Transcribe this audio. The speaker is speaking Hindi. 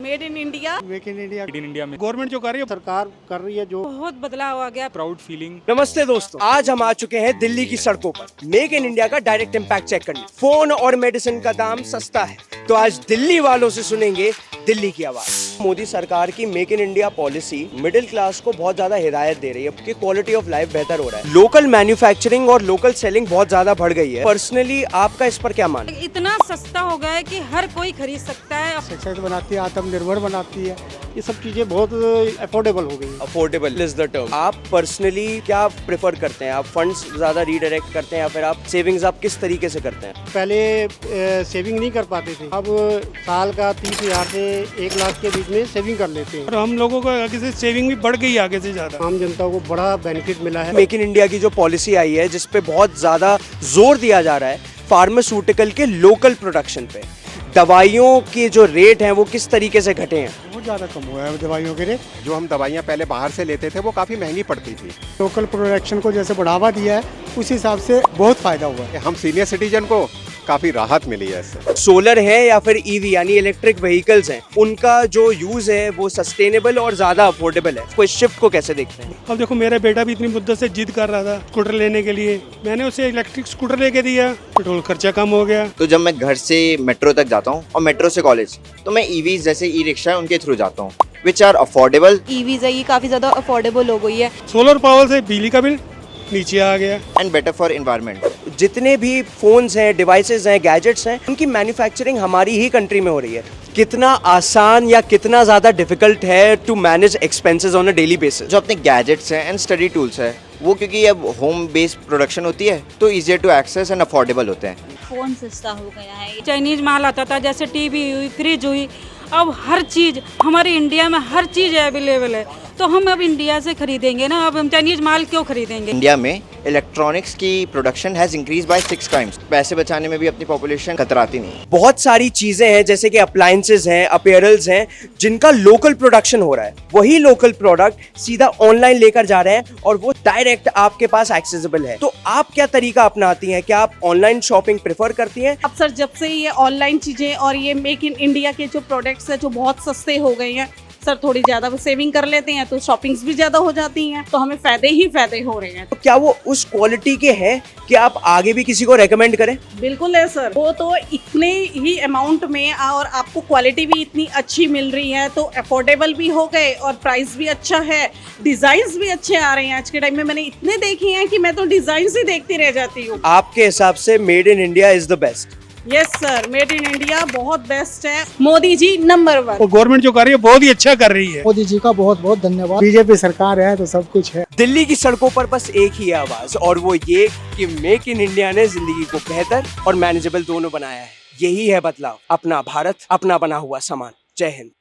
Made in India, make in India, made in India में गवर्नमेंट जो कर रही है सरकार कर रही है जो बहुत बदलाव आ गया। Proud feeling. नमस्ते दोस्तों, आज हम आ चुके हैं दिल्ली की सड़कों पर मेक इन इंडिया का डायरेक्ट इम्पैक्ट चेक करने। फोन और मेडिसिन का दाम सस्ता है, तो आज दिल्ली वालों से सुनेंगे दिल्ली की आवाज। मोदी सरकार की make in India policy middle class को बहुत ज्यादा हिदायत दे रही है कि क्वालिटी ऑफ लाइफ बेहतर हो रहा है। लोकल मैन्युफैक्चरिंग और लोकल सेलिंग बहुत ज्यादा बढ़ गई है। पर्सनली आपका इस पर क्या मानना है? इतना सस्ता हो गया है कि हर कोई खरीद सकता है। सशक्त बनाती है, आत्मनिर्भर बनाती है, ये सब चीजें बहुत अफोर्डेबल हो गई है। Affordable is the term. आप पर्सनली क्या प्रेफर करते हैं? आप फंड्स ज्यादा रीडायरेक्ट करते हैं या फिर आप सेविंग्स आप किस तरीके से करते हैं? पहले सेविंग नहीं कर पाते थे, अब साल का 30,000 से 1 लाख के बीच में सेविंग कर लेते हैं। और हम लोगों को आगे से सेविंग भी बढ़ गई आगे से ज्यादा। आम जनता को बड़ा बेनिफिट मिला है। मेक इन इंडिया की जो पॉलिसी आई है, जिस पे बहुत ज्यादा जोर दिया जा रहा है फार्मास्यूटिकल के लोकल प्रोडक्शन पे, दवाइयों के जो रेट हैं वो किस तरीके से घटे हैं? बहुत ज़्यादा कम हुआ है दवाइयों के रेट। जो हम दवाइयाँ पहले बाहर से लेते थे वो काफ़ी महंगी पड़ती थी। लोकल प्रोडक्शन को जैसे बढ़ावा दिया है, उस हिसाब से बहुत फायदा हुआ है। हम सीनियर सिटीजन को काफ़ी राहत मिली है इससे। सोलर है या फिर ईवी यानी इलेक्ट्रिक व्हीकल्स हैं, उनका जो यूज है वो सस्टेनेबल और ज्यादा अफोर्डेबल है। कोई शिफ्ट को कैसे देखते हैं? अब देखो, मेरा बेटा भी इतनी मुद्दत से जिद कर रहा था स्कूटर लेने के लिए, मैंने उसे इलेक्ट्रिक स्कूटर लेके दिया, पेट्रोल खर्चा कम हो गया। तो जब मैं घर से मेट्रो तक जाता हूँ और मेट्रो से कॉलेज, तो मैं ईवीज जैसे ई रिक्शा है उनके थ्रू जाता हूँ, विच आर अफोर्डेबल। ईवीज है, ये काफी ज्यादा अफोर्डेबल हो गई है। सोलर पावर से बिजली का बिल नीचे आ गया एंड बेटर फॉर एनवायरनमेंट। जितने भी फोन्स हैं, डिवाइसेस हैं, गैजेट्स हैं, उनकी मैन्युफैक्चरिंग हमारी ही कंट्री में हो रही है। कितना आसान या कितना ज्यादा डिफिकल्ट है to manage expenses on a daily basis? जो अपने गैजेट्स हैं एंड स्टडी टूल्स है, वो क्योंकि अब होम बेस्ड प्रोडक्शन होती है तो easier to access and affordable होते हैं। फोन सस्ता हो गया है। चाइनीज माल आता था, जैसे टीवी हुई, फ्रिज हुई, अब हर चीज हमारे इंडिया में हर चीज अवेलेबल है। तो हम अब इंडिया से खरीदेंगे ना, अब हम चाइनीज माल क्यों खरीदेंगे? इंडिया में इलेक्ट्रॉनिक्स की production has increase by 6 times. पैसे बचाने में भी अपनी पॉपुलेशन कतराती नहीं है। बहुत सारी चीजें हैं जैसे कि अप्लायंसेस हैं, अपीयरल्स हैं, जिनका लोकल प्रोडक्शन हो रहा है। वही लोकल प्रोडक्ट सीधा ऑनलाइन लेकर जा रहे हैं और वो डायरेक्ट आपके पास एक्सेसिबल है। तो आप क्या तरीका अपनाती हैं? क्या आप ऑनलाइन शॉपिंग प्रेफर करती हैं? अब सर, जब से ये ऑनलाइन चीज़ें और ये मेक इन इंडिया के जो प्रोडक्ट्स हैं जो बहुत सस्ते हो गए हैं सर, थोड़ी ज़्यादा सेविंग कर लेते हैं तो शॉपिंग्स भी ज़्यादा हो जाती हैं, तो हमें फ़ायदे ही फ़ायदे हो रहे हैं। तो क्या वो उस क्वालिटी के हैं कि आप आगे भी किसी को रेकमेंड करें? बिल्कुल है सर, वो तो इतने ही अमाउंट में और आपको क्वालिटी भी इतनी अच्छी मिल रही है, तो अफोर्डेबल भी हो गए और प्राइस भी अच्छा है, डिज़ाइंस भी अच्छे आ रहे हैं। आज के टाइम में मैंने इतने देखे हैं कि मैं तो डिज़ाइंस ही देखती रह जाती हूँ। आपके हिसाब से made in India is the best? Yes sir, made in India बहुत बेस्ट है। मोदी जी नंबर 1। और गवर्नमेंट जो कर रही है बहुत ही अच्छा कर रही है। मोदी जी का बहुत बहुत धन्यवाद। बीजेपी सरकार है तो सब कुछ है। दिल्ली की सड़कों पर बस एक ही है आवाज, और वो ये कि मेक इन इंडिया ने जिंदगी को बेहतर और मैनेजेबल दोनों बनाया है। यही है बदलाव। अपना भारत, अपना बना हुआ सामान। जय हिंद।